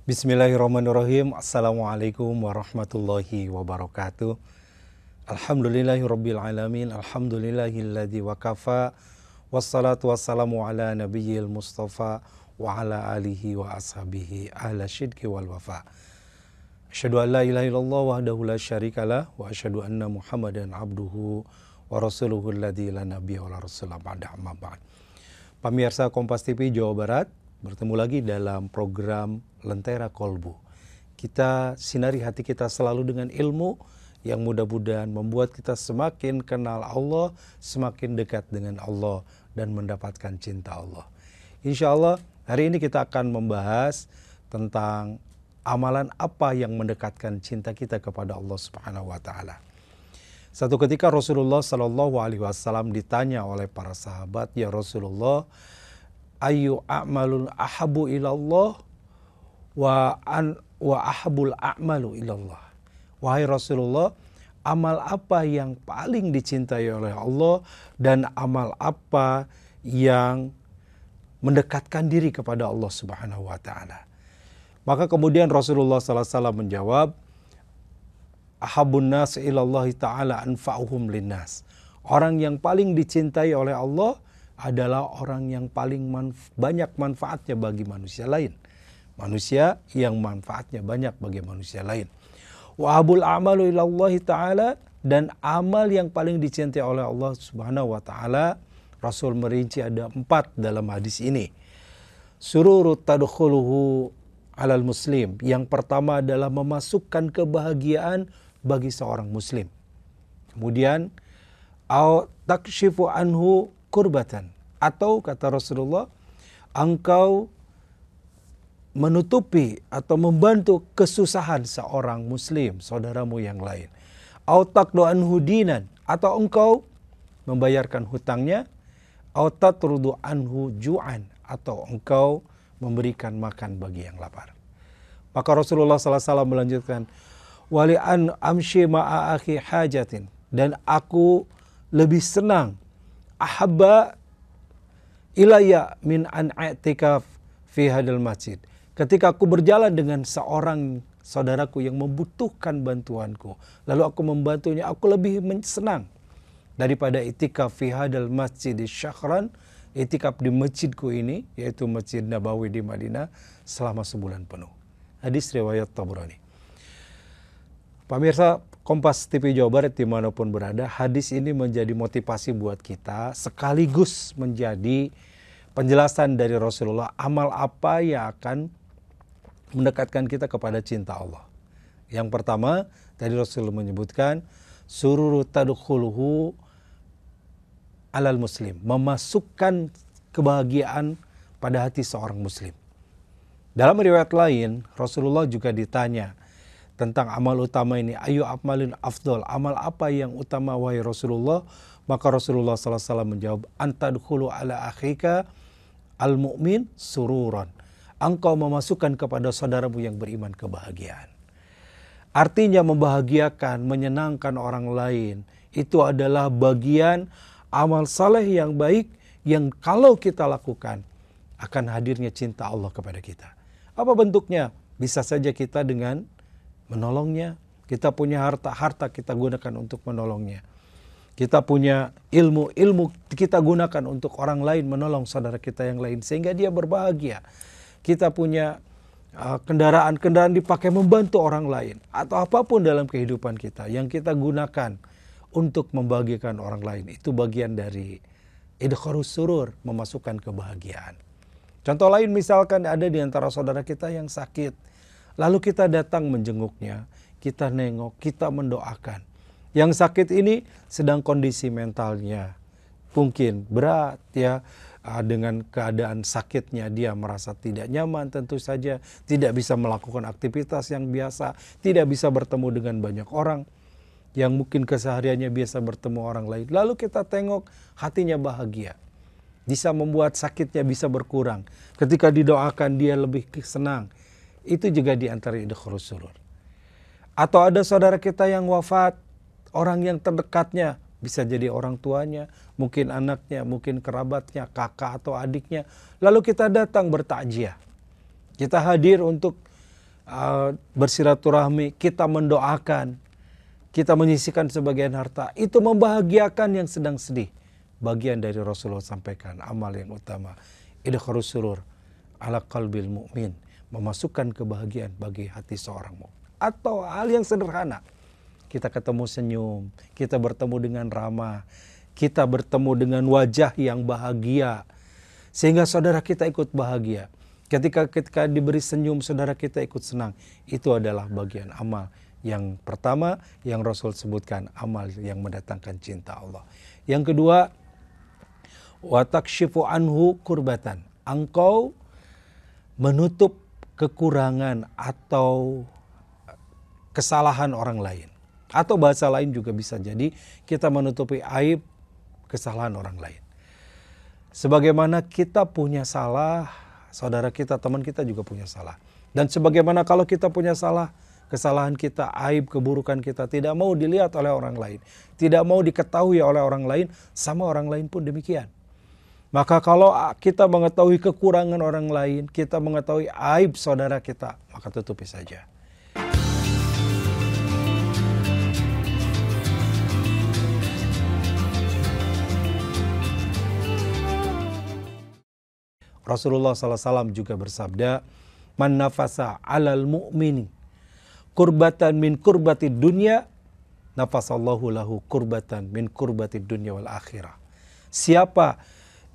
Bismillahirrahmanirrahim. Assalamualaikum warahmatullahi wabarakatuh. Alhamdulillahirabbil alamin. Alhamdulillahilladzi wakafa. Wassalatu wassalamu ala nabiyyil mustafa wa ala alihi wa ashabihi ahla syidqi wal wafa. Asyhadu an la ilaha illallah wahdahu la syarikalah wa asyhadu anna Muhammadan abduhu wa rasuluhu alladzi la nabiyya wa la rasula ba'da amma ba'd. Pemirsa Kompas TV Jawa Barat, bertemu lagi dalam program Lentera Kolbu. Kita sinari hati kita selalu dengan ilmu yang mudah-mudahan membuat kita semakin kenal Allah, semakin dekat dengan Allah, dan mendapatkan cinta Allah. Insya Allah hari ini kita akan membahas tentang amalan apa yang mendekatkan cinta kita kepada Allah Subhanahu wa Ta'ala. Satu ketika Rasulullah Shallallahu Alaihi Wasallam ditanya oleh para sahabat, ya Rasulullah, ayu a'malun ahabu ilallah wa ahabul a'malu ilallah. Wahai Rasulullah, amal apa yang paling dicintai oleh Allah dan amal apa yang mendekatkan diri kepada Allah Subhanahu wa Ta'ala? Maka kemudian Rasulullah sallallahu alaihi wasallam menjawab, ahabun nas ilallahi ta'ala anfa'uhum linnas. Orang yang paling dicintai oleh Allah adalah orang yang paling banyak manfaatnya bagi manusia lain. Manusia yang manfaatnya banyak bagi manusia lain. Wa abul a'malu ilallahi ta'ala, dan amal yang paling dicintai oleh Allah Subhanahu wa Ta'ala, Rasul merinci ada 4 dalam hadis ini. Sururut tadkhuluhu alal muslim. Yang pertama adalah memasukkan kebahagiaan bagi seorang muslim. Kemudian au takshifu anhu kurbatan, atau kata Rasulullah, engkau menutupi atau membantu kesusahan seorang muslim, saudaramu yang lain. Au taqdu anhu dinan, atau engkau membayarkan hutangnya. Au tatrudu anhu ju'an, atau engkau memberikan makan bagi yang lapar. Maka Rasulullah sallallahu alaihi wasallam melanjutkan, wali an amshi ma'a akhi hajatin, dan aku lebih senang, ahabba ilayya min an i'tikaf fi hadal masjid, ketika aku berjalan dengan seorang saudaraku yang membutuhkan bantuanku, lalu aku membantunya, aku lebih senang daripada i'tikaf fi hadal masjid syahran, i'tikaf di masjidku ini, yaitu Masjid Nabawi di Madinah, selama sebulan penuh. Hadis riwayat Tabrani. Pemirsa Kompas TV Jawa Barat dimanapun berada, hadis ini menjadi motivasi buat kita, sekaligus menjadi penjelasan dari Rasulullah amal apa yang akan mendekatkan kita kepada cinta Allah. Yang pertama, tadi Rasulullah menyebutkan sururu tadkhuluhu alal muslim, memasukkan kebahagiaan pada hati seorang muslim. Dalam riwayat lain, Rasulullah juga ditanya tentang amal utama ini, ayu amalin afdol, amal apa yang utama wahai Rasulullah? Maka Rasulullah sallallahu alaihi wasallam menjawab, antadkhulu ala akhika al-mu'min sururan, engkau memasukkan kepada saudaramu yang beriman kebahagiaan. Artinya membahagiakan, menyenangkan orang lain, itu adalah bagian amal saleh yang baik, yang kalau kita lakukan akan hadirnya cinta Allah kepada kita. Apa bentuknya? Bisa saja kita dengan menolongnya. Kita punya harta kita gunakan untuk menolongnya. Kita punya ilmu kita gunakan untuk orang lain, menolong saudara kita yang lain sehingga dia berbahagia. Kita punya kendaraan dipakai membantu orang lain, atau apapun dalam kehidupan kita yang kita gunakan untuk membahagiakan orang lain. Itu bagian dari idkharus surur, memasukkan kebahagiaan. Contoh lain, misalkan ada di antara saudara kita yang sakit, lalu kita datang menjenguknya, kita nengok, kita mendoakan. Yang sakit ini sedang kondisi mentalnya mungkin berat ya, dengan keadaan sakitnya dia merasa tidak nyaman, tentu saja tidak bisa melakukan aktivitas yang biasa, tidak bisa bertemu dengan banyak orang yang mungkin kesehariannya biasa bertemu orang lain. Lalu kita tengok hatinya bahagia, bisa membuat sakitnya bisa berkurang. Ketika didoakan dia lebih senang. Itu juga di antara idkharus surur. Atau ada saudara kita yang wafat, orang yang terdekatnya, bisa jadi orang tuanya, mungkin anaknya, mungkin kerabatnya, kakak atau adiknya. Lalu kita datang bertakziah. Kita hadir untuk bersilaturahmi, kita mendoakan, kita menyisihkan sebagian harta, itu membahagiakan yang sedang sedih. Bagian dari Rasulullah sampaikan, amal yang utama, idkharus surur ala qalbil mu'min, memasukkan kebahagiaan bagi hati seorang mukmin. Atau hal yang sederhana, kita ketemu senyum, kita bertemu dengan ramah, kita bertemu dengan wajah yang bahagia, sehingga saudara kita ikut bahagia. Ketika diberi senyum, saudara kita ikut senang. Itu adalah bagian amal yang pertama yang Rasul sebutkan, amal yang mendatangkan cinta Allah. Yang kedua, wa takshifu anhu kurbatan. Engkau menutup kekurangan atau kesalahan orang lain. Atau bahasa lain juga bisa jadi kita menutupi aib kesalahan orang lain. Sebagaimana kita punya salah, saudara kita, teman kita juga punya salah. Dan sebagaimana kalau kita punya salah, kesalahan kita, aib, keburukan kita tidak mau dilihat oleh orang lain, tidak mau diketahui oleh orang lain, sama orang lain pun demikian. Maka kalau kita mengetahui kekurangan orang lain, kita mengetahui aib saudara kita, maka tutupi saja. Rasulullah SAW juga bersabda, man nafasa alal mu'mini kurbatan min kurbati dunya, nafasallahu lahu kurbatan min kurbati dunya wal akhirah. Siapa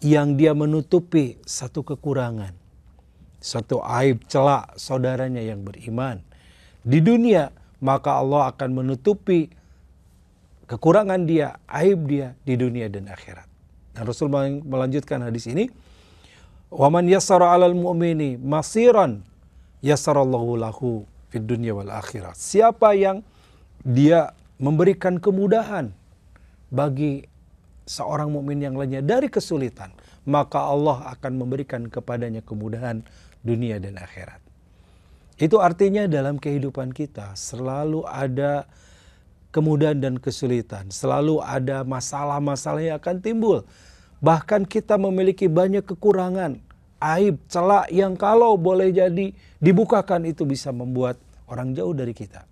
yang dia menutupi satu kekurangan, satu aib, celak saudaranya yang beriman di dunia, maka Allah akan menutupi kekurangan dia, aib dia di dunia dan akhirat. Dan Rasul melanjutkan hadis ini, waman yassara 'alal mu'mini masiran yassarallahu lahu fid dunya wal akhirah. Siapa yang dia memberikan kemudahan bagi seorang mukmin yang lainnya dari kesulitan, maka Allah akan memberikan kepadanya kemudahan dunia dan akhirat. Itu artinya dalam kehidupan kita selalu ada kemudahan dan kesulitan, selalu ada masalah-masalah yang akan timbul. Bahkan kita memiliki banyak kekurangan, aib, celak yang kalau boleh jadi dibukakan itu bisa membuat orang jauh dari kita.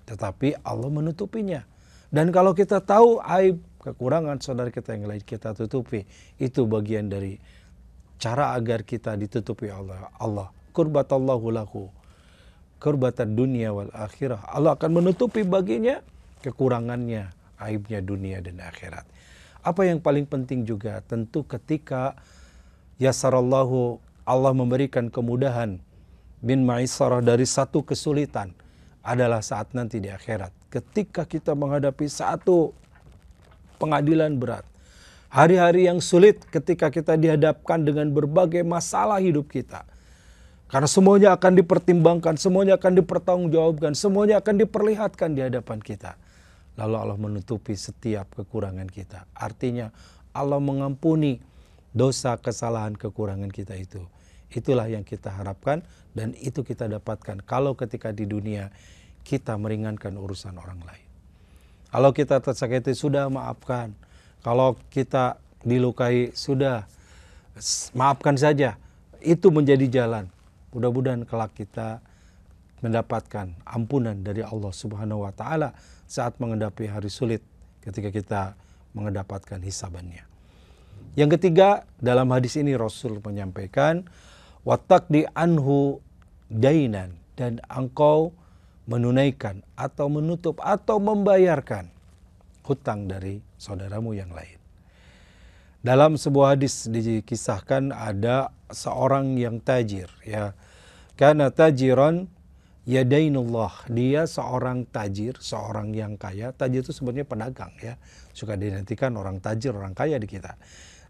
Tetapi Allah menutupinya. Dan kalau kita tahu aib, kekurangan saudara kita yang lain, kita tutupi. Itu bagian dari cara agar kita ditutupi Allah. Kurbatallahu lahu, kurbatan dunia wal akhirah. Allah akan menutupi baginya kekurangannya, aibnya dunia dan akhirat. Apa yang paling penting juga tentu ketika yasarallahu, Allah memberikan kemudahan bin maisarah dari satu kesulitan adalah saat nanti di akhirat. Ketika kita menghadapi satu pengadilan berat, hari-hari yang sulit ketika kita dihadapkan dengan berbagai masalah hidup kita. Karena semuanya akan dipertimbangkan, semuanya akan dipertanggungjawabkan, semuanya akan diperlihatkan di hadapan kita. Lalu Allah menutupi setiap kekurangan kita. Artinya Allah mengampuni dosa, kesalahan, kekurangan kita itu. Itulah yang kita harapkan dan itu kita dapatkan kalau ketika di dunia kita meringankan urusan orang lain. Kalau kita tersakiti sudah maafkan. Kalau kita dilukai sudah maafkan saja. Itu menjadi jalan. Mudah-mudahan kelak kita mendapatkan ampunan dari Allah Subhanahu wa taala saat menghadapi hari sulit ketika kita mendapatkan hisabannya. Yang ketiga, dalam hadis ini Rasul menyampaikan wattaqdi anhu dainan, dan engkau menunaikan atau menutup atau membayarkan hutang dari saudaramu yang lain. Dalam sebuah hadis dikisahkan ada seorang yang tajir, ya. Kana tajiran yadainullah, dia seorang tajir, seorang yang kaya. Tajir itu sebenarnya pedagang, ya. Suka dinantikan orang tajir, orang kaya di kita.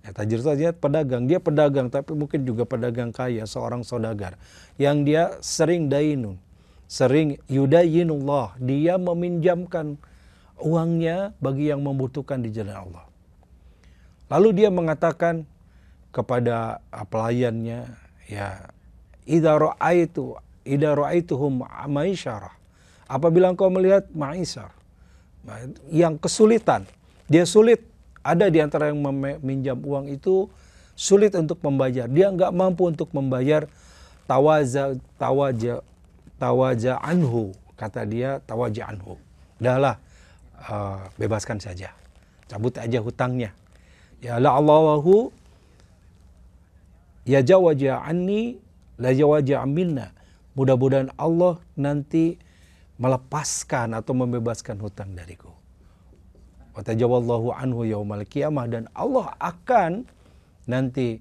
Ya, tajir itu aja pedagang, dia pedagang tapi mungkin juga pedagang kaya, seorang saudagar yang dia sering dainun, sering yudayinullah, dia meminjamkan uangnya bagi yang membutuhkan di jalan Allah. Lalu dia mengatakan kepada pelayannya, ya, idza ra'aituhum ma'isyarah, apabila engkau melihat ma'isyar, yang kesulitan, dia sulit, ada di antara yang meminjam uang itu sulit untuk membayar, dia nggak mampu untuk membayar, tawaja anhu, kata dia tawaja anhu. Udahlah, bebaskan saja. Cabut aja hutangnya. Ya la'allahu ya jawaja anni la jawaja minna. Mudah-mudahan Allah nanti melepaskan atau membebaskan hutang dariku. Wa tajawallahu anhu yaumal qiyamah, dan Allah akan nanti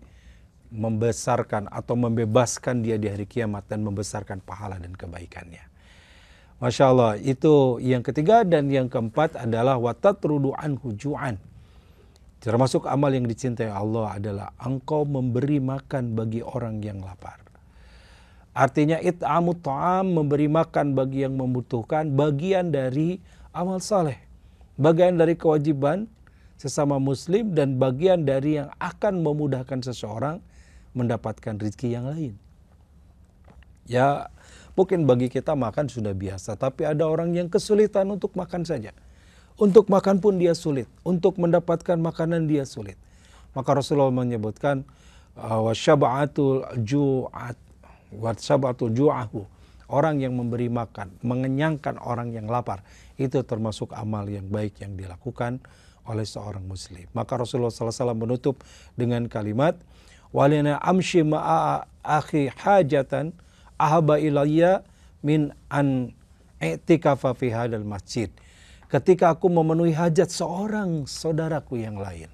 membesarkan atau membebaskan dia di hari kiamat dan membesarkan pahala dan kebaikannya. Masya Allah, itu yang ketiga. Dan yang keempat adalah watatrudu anhu ju'an. Termasuk amal yang dicintai Allah adalah engkau memberi makan bagi orang yang lapar. Artinya it'amut ta'am, memberi makan bagi yang membutuhkan, bagian dari amal saleh, bagian dari kewajiban sesama muslim, dan bagian dari yang akan memudahkan seseorang mendapatkan rezeki yang lain. Ya, mungkin bagi kita makan sudah biasa, tapi ada orang yang kesulitan untuk makan saja. Untuk makan pun dia sulit, untuk mendapatkan makanan dia sulit. Maka Rasulullah menyebutkan wasyaba'atul ju'ahu, orang yang memberi makan, mengenyangkan orang yang lapar, itu termasuk amal yang baik yang dilakukan oleh seorang muslim. Maka Rasulullah SAW menutup dengan kalimat, walina amshi ma'a akhi hajatan ahaba ilayya min an i'tikafa fi hadal masjid. Ketika aku memenuhi hajat seorang saudaraku yang lain,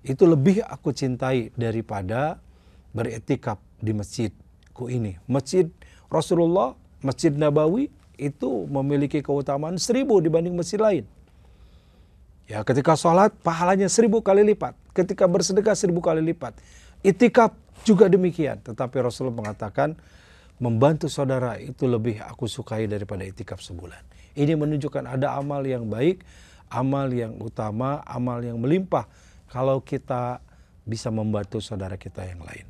itu lebih aku cintai daripada beriktikaf di masjidku ini. Masjid Rasulullah, Masjid Nabawi itu memiliki keutamaan 1000 dibanding masjid lain. Ya, ketika sholat pahalanya 1000 kali lipat. Ketika bersedekah 1000 kali lipat. Itikaf juga demikian. Tetapi Rasulullah mengatakan membantu saudara itu lebih aku sukai daripada itikaf sebulan. Ini menunjukkan ada amal yang baik, amal yang utama, amal yang melimpah kalau kita bisa membantu saudara kita yang lain.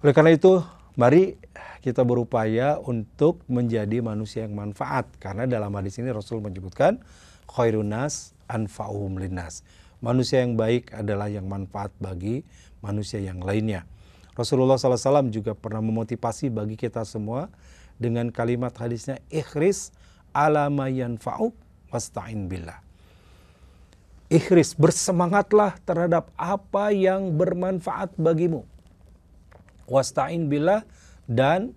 Oleh karena itu, mari kita berupaya untuk menjadi manusia yang manfaat. Karena dalam hadis ini Rasul menyebutkan khairun nas anfa'uhum linnas. Manusia yang baik adalah yang manfaat bagi manusia yang lainnya. Rasulullah SAW juga pernah memotivasi bagi kita semua dengan kalimat hadisnya, ikhris ala ma yanfa'uk wasta'in billah. Ikhris, bersemangatlah terhadap apa yang bermanfaat bagimu. Wasta'in billah, dan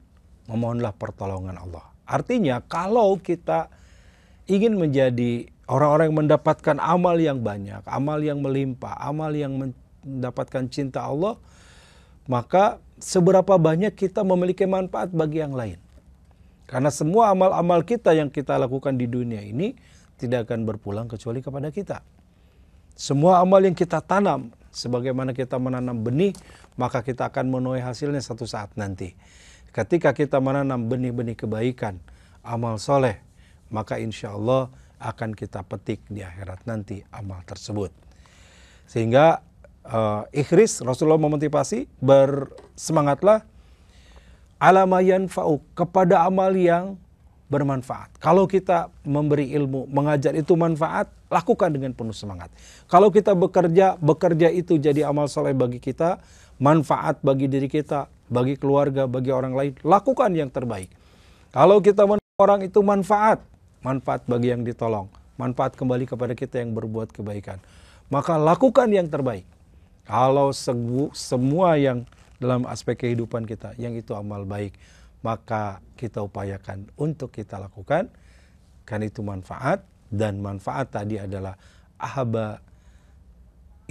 memohonlah pertolongan Allah. Artinya kalau kita ingin menjadi orang-orang yang mendapatkan amal yang banyak, amal yang melimpah, amal yang mendapatkan cinta Allah, maka seberapa banyak kita memiliki manfaat bagi yang lain. Karena semua amal-amal kita yang kita lakukan di dunia ini tidak akan berpulang kecuali kepada kita. Semua amal yang kita tanam, sebagaimana kita menanam benih, maka kita akan menuai hasilnya satu saat nanti. Ketika kita menanam benih-benih kebaikan, amal soleh, maka insya Allah akan kita petik di akhirat nanti amal tersebut. Sehingga ikhris, Rasulullah memotivasi, bersemangatlah ala ma yanfa'uk, kepada amal yang bermanfaat. Kalau kita memberi ilmu, mengajar itu manfaat, lakukan dengan penuh semangat. Kalau kita bekerja itu jadi amal soleh bagi kita, manfaat bagi diri kita, bagi keluarga, bagi orang lain, lakukan yang terbaik. Kalau kita menolong orang itu manfaat bagi yang ditolong, manfaat kembali kepada kita yang berbuat kebaikan, maka lakukan yang terbaik. Kalau semua yang dalam aspek kehidupan kita, yang itu amal baik, maka kita upayakan untuk kita lakukan, kan itu manfaat, dan manfaat tadi adalah ahaba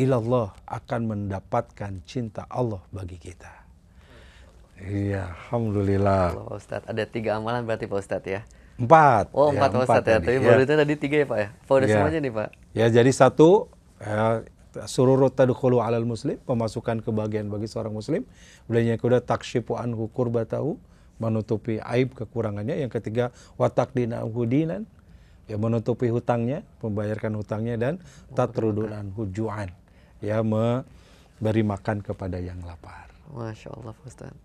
ilallah, akan mendapatkan cinta Allah bagi kita. Iya, alhamdulillah. Pak Ustadz, ada 3 amalan berarti Pak Ustadz ya? 4. Oh, 4 Pak Ustadz ya, tapi baru itu tadi 3 ya Pak ya? Pak udah semuanya nih Pak? Ya, jadi 1, sururut tadkhulu alal muslim, pemasukan kebahagiaan bagi seorang muslim. Kemudian yang kedua, takshifu anhu kurbatahu, menutupi aib kekurangannya. Yang ketiga, watakdina hudinan, ya menutupi hutangnya, membayarkan hutangnya. Dan tatrudun anhu ju'an, ya memberi makan kepada yang lapar. Masya Allah Pak Ustadz.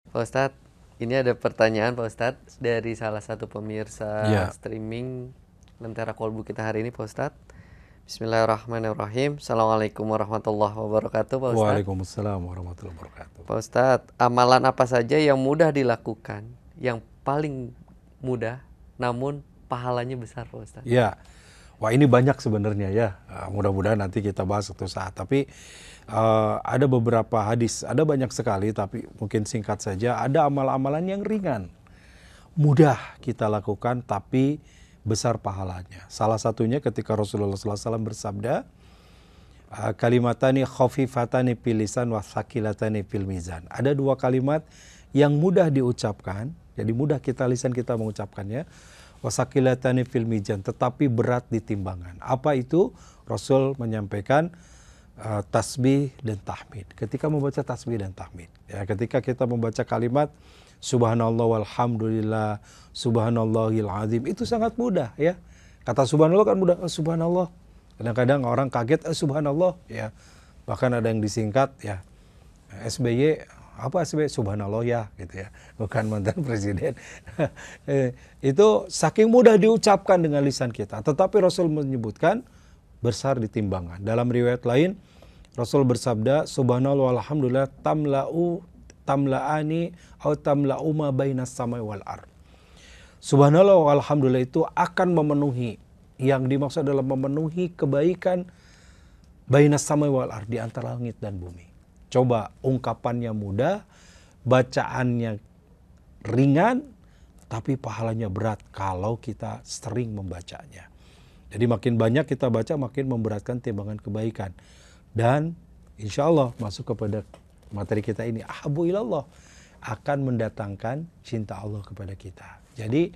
Pak Ustadz, ini ada pertanyaan Pak Ustadz dari salah satu pemirsa streaming Lentera Kolbu kita hari ini Pak Ustadz. Bismillahirrahmanirrahim. Assalamualaikum warahmatullahi wabarakatuh, Pak Ustadz. Waalaikumsalam warahmatullahi wabarakatuh. Pak Ustadz, amalan apa saja yang mudah dilakukan, yang paling mudah, namun pahalanya besar, Pak Ustadz? Ya, wah ini banyak sebenarnya ya. Mudah-mudahan nanti kita bahas suatu saat. Tapi ada beberapa hadis, ada banyak sekali, tapi mungkin singkat saja. Ada amal-amalan yang ringan, mudah kita lakukan, tapi besar pahalanya. Salah satunya ketika Rasulullah SAW bersabda, kalimatani khafifatani fil lisan wa thaqilatani fil mizan. Ada dua kalimat yang mudah diucapkan, jadi mudah lisan kita mengucapkannya, wa thaqilatani fil mizan, tetapi berat di timbangan. Apa itu? Rasul menyampaikan tasbih dan tahmid. Ketika membaca tasbih dan tahmid, ya, ketika kita membaca kalimat subhanallah walhamdulillah subhanallahil azim, itu sangat mudah ya. Kata subhanallah kan mudah, subhanallah. Kadang-kadang orang kaget, subhanallah ya. Bahkan ada yang disingkat ya, SBY, apa SBY? Subhanallah ya gitu ya. Bukan mantan presiden. Itu saking mudah diucapkan dengan lisan kita. Tetapi Rasul menyebutkan besar di timbangan. Dalam riwayat lain Rasul bersabda, subhanallah walhamdulillah tamla'ani atau tamla'u ma bainas samai wal ard. Subhanallah walhamdulillah itu akan memenuhi, yang dimaksud adalah memenuhi kebaikan bainas samai wal ard, di antara langit dan bumi. Coba, ungkapannya mudah, bacaannya ringan, tapi pahalanya berat kalau kita sering membacanya. Jadi makin banyak kita baca, makin memberatkan timbangan kebaikan. Dan insya Allah masuk kepada materi kita ini, ahabu ilallah, akan mendatangkan cinta Allah kepada kita. Jadi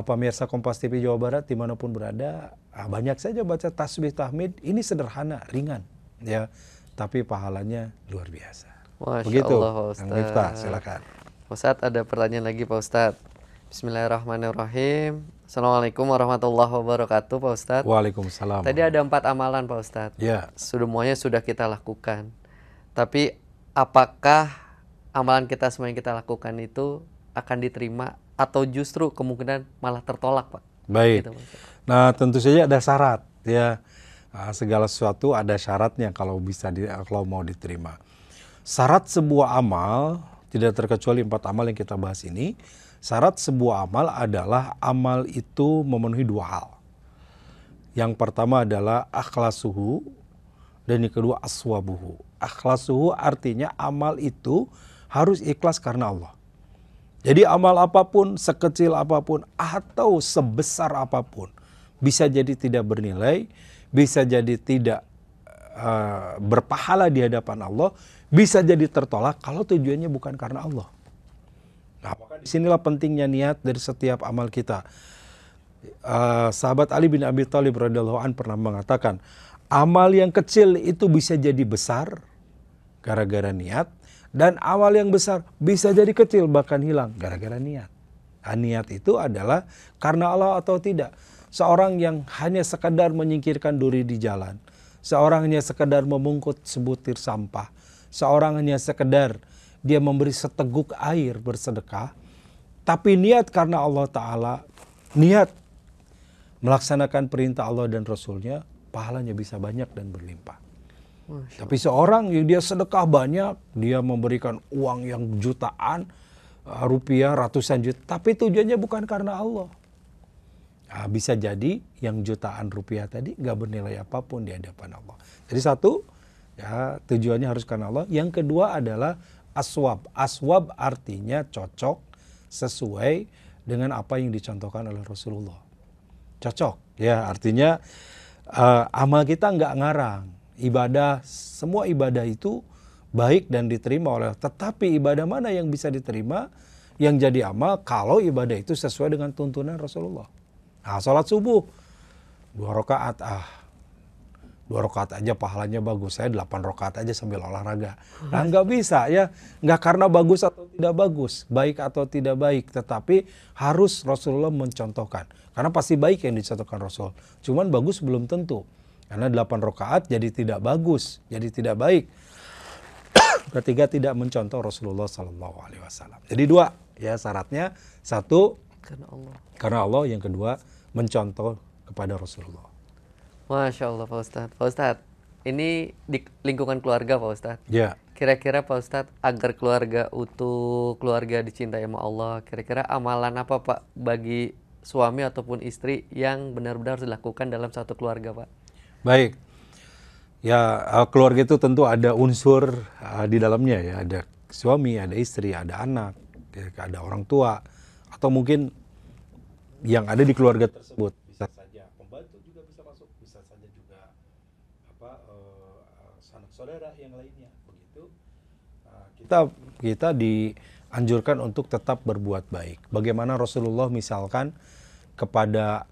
pemirsa Kompas TV Jawa Barat dimanapun berada, banyak saja baca tasbih tahmid. Ini sederhana, ringan ya, tapi pahalanya luar biasa. Masya Begitu Allah, Pak Ustadz. Miftah, silakan. Pak Ustadz, ada pertanyaan lagi, Pak Ustadz. Bismillahirrahmanirrahim. Assalamualaikum warahmatullahi wabarakatuh, Pak Ustadz. Waalaikumsalam. Tadi ada 4 amalan, Pak Ustadz. Ya. Semuanya sudah kita lakukan. Tapi apakah amalan kita semua yang kita lakukan itu akan diterima atau justru kemungkinan malah tertolak, Pak? Baik. Gitu, Nah, tentu saja ada syarat ya. Segala sesuatu ada syaratnya kalau kalau mau diterima. Syarat sebuah amal, tidak terkecuali 4 amal yang kita bahas ini. Syarat sebuah amal adalah amal itu memenuhi 2 hal. Yang pertama adalah akhlasuhu, dan yang kedua aswabuhu. Akhlasuhu artinya amal itu harus ikhlas karena Allah. Jadi amal apapun, sekecil apapun atau sebesar apapun, bisa jadi tidak bernilai, bisa jadi tidak berpahala di hadapan Allah, bisa jadi tertolak kalau tujuannya bukan karena Allah. Nah, maka disinilah pentingnya niat dari setiap amal kita. Sahabat Ali bin Abi Thalib radhiyallahu anhu pernah mengatakan, amal yang kecil itu bisa jadi besar gara-gara niat, dan amal yang besar bisa jadi kecil bahkan hilang gara-gara niat. Niat itu adalah karena Allah atau tidak. Seorang yang hanya sekedar menyingkirkan duri di jalan, seorang hanya sekedar memungkut sebutir sampah, seorang hanya sekedar dia memberi seteguk air bersedekah, tapi niat karena Allah Ta'ala, niat melaksanakan perintah Allah dan Rasulnya, pahalanya bisa banyak dan berlimpah. Tapi seorang yang dia sedekah banyak, dia memberikan uang yang jutaan, rupiah ratusan juta, tapi tujuannya bukan karena Allah. Nah, bisa jadi yang jutaan rupiah tadi gak bernilai apapun di hadapan Allah. Jadi satu, ya tujuannya harus karena Allah. Yang kedua adalah aswab. Aswab artinya cocok, sesuai dengan apa yang dicontohkan oleh Rasulullah. Cocok, ya artinya amal kita nggak ngarang. Ibadah, semua ibadah itu baik dan diterima oleh, tetapi ibadah mana yang bisa diterima, yang jadi amal kalau ibadah itu sesuai dengan tuntunan Rasulullah. Nah, sholat subuh 2 rakaat, 2 rakaat aja pahalanya bagus, saya 8 rakaat aja sambil olahraga. Nah, nggak bisa ya, nggak karena bagus atau tidak bagus, baik atau tidak baik, tetapi harus Rasulullah mencontohkan. Karena pasti baik yang dicontohkan Rasul, cuman bagus belum tentu. Karena 8 rakaat jadi tidak bagus, jadi tidak baik. Ketiga, tidak mencontoh Rasulullah SAW. Jadi 2 ya syaratnya, 1 karena Allah, yang kedua mencontoh kepada Rasulullah. Masya Allah Pak Ustadz. Pak Ustadz, ini di lingkungan keluarga Pak Ustadz. Ya, Kira-kira Pak Ustadz, agar keluarga utuh, keluarga dicintai sama Allah, kira-kira amalan apa Pak bagi suami ataupun istri yang benar-benar harus dilakukan dalam satu keluarga Pak? baik. Ya, keluarga itu tentu ada unsur di dalamnya ya, ada suami, ada istri, ada anak, ya, ada orang tua, atau mungkin yang ada di keluarga tersebut. Bisa saja pembantu juga bisa masuk, bisa saja juga sanak saudara yang lainnya. Begitu. Kita dianjurkan untuk tetap berbuat baik. Bagaimana Rasulullah misalkan kepada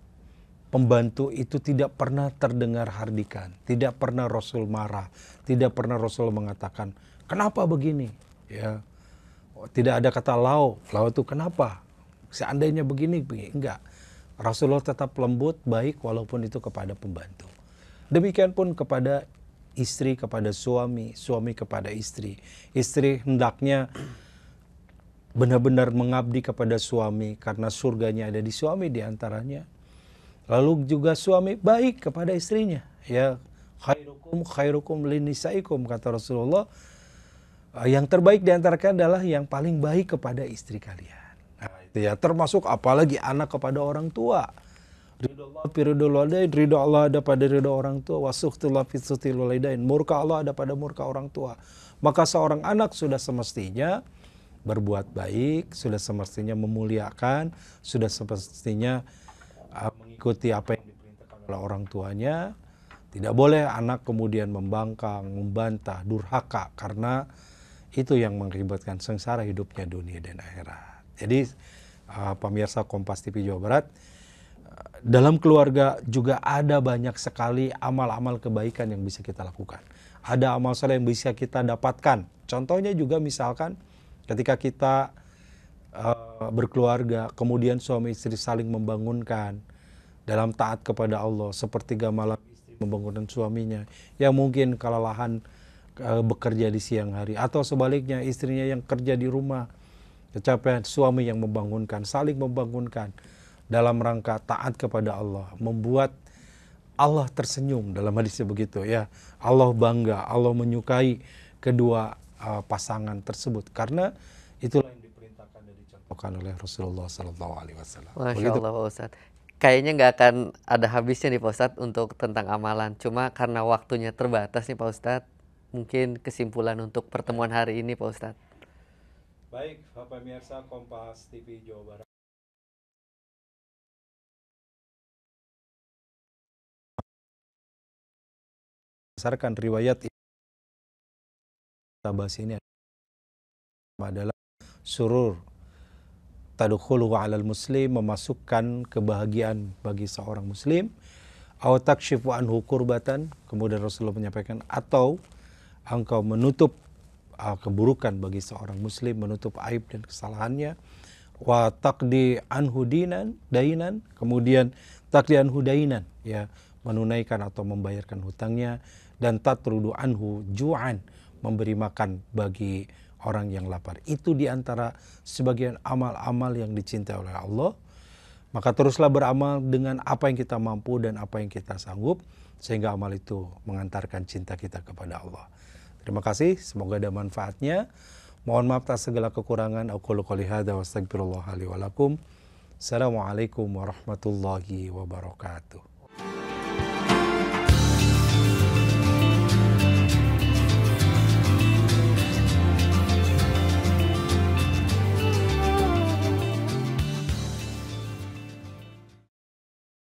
pembantu itu tidak pernah terdengar hardikan, tidak pernah Rasul marah, tidak pernah Rasul mengatakan kenapa begini, ya, tidak ada kata lau itu kenapa, seandainya begini, enggak. Rasulullah tetap lembut, baik walaupun itu kepada pembantu. Demikian pun kepada istri kepada suami, suami kepada istri. Istri hendaknya benar-benar mengabdi kepada suami karena surganya ada di suami diantaranya. Lalu juga suami baik kepada istrinya. Ya, khairukum linisaikum kata Rasulullah. Yang terbaik di antara kalian adalah yang paling baik kepada istri kalian. Nah, itu ya, termasuk apalagi anak kepada orang tua. Ridho Allah ada pada ridho orang tua. Wasuhtullah fi suhtil walidain. Murka Allah ada pada murka orang tua. Maka seorang anak sudah semestinya berbuat baik, sudah semestinya memuliakan, sudah semestinya mengikuti apa yang diperintahkan oleh orang tuanya. Tidak boleh anak kemudian membangkang, membantah, durhaka, karena itu yang mengakibatkan sengsara hidupnya dunia dan akhirat. Jadi pemirsa Kompas TV Jawa Barat, dalam keluarga juga ada banyak sekali amal-amal kebaikan yang bisa kita lakukan. Ada amal saleh yang bisa kita dapatkan. Contohnya juga misalkan ketika kita berkeluarga, kemudian suami istri saling membangunkan dalam taat kepada Allah, sepertiga malam istri membangunkan suaminya yang mungkin kelelahan bekerja di siang hari, atau sebaliknya istrinya yang kerja di rumah kecapean, suami yang membangunkan, saling membangunkan dalam rangka taat kepada Allah, membuat Allah tersenyum. Dalam hadisnya begitu ya, Allah bangga, Allah menyukai kedua pasangan tersebut, karena itulah yang diperintahkan dan dicontohkan oleh Rasulullah SAW. Masya Allah Pak Ustadz. Kayaknya nggak akan ada habisnya nih Pak Ustadz untuk tentang amalan. Cuma karena waktunya terbatas nih Pak Ustadz, mungkin kesimpulan untuk pertemuan hari ini Pak Ustadz. Baik, Bapak pemirsa Kompas TV Jawa Barat. Berdasarkan riwayat kita bahas ini adalah surur tadkhulu 'alal muslim, memasukkan kebahagiaan bagi seorang muslim, aw takshifu anhu kurbatan, kemudian Rasulullah menyampaikan, atau engkau menutup keburukan bagi seorang muslim, menutup aib dan kesalahannya, wa taqdi anhu dainan, kemudian taqdi anhu dainan, ya, menunaikan atau membayarkan hutangnya, dan tatrudu anhu ju'an, memberi makan bagi orang yang lapar. Itu diantara sebagian amal-amal yang dicintai oleh Allah. Maka teruslah beramal dengan apa yang kita mampu dan apa yang kita sanggup, sehingga amal itu mengantarkan cinta kita kepada Allah. Terima kasih, semoga ada manfaatnya. Mohon maaf atas segala kekurangan. Aqulu qouli hadza wa astaghfirullah li wa lakum. Assalamualaikum warahmatullahi wabarakatuh.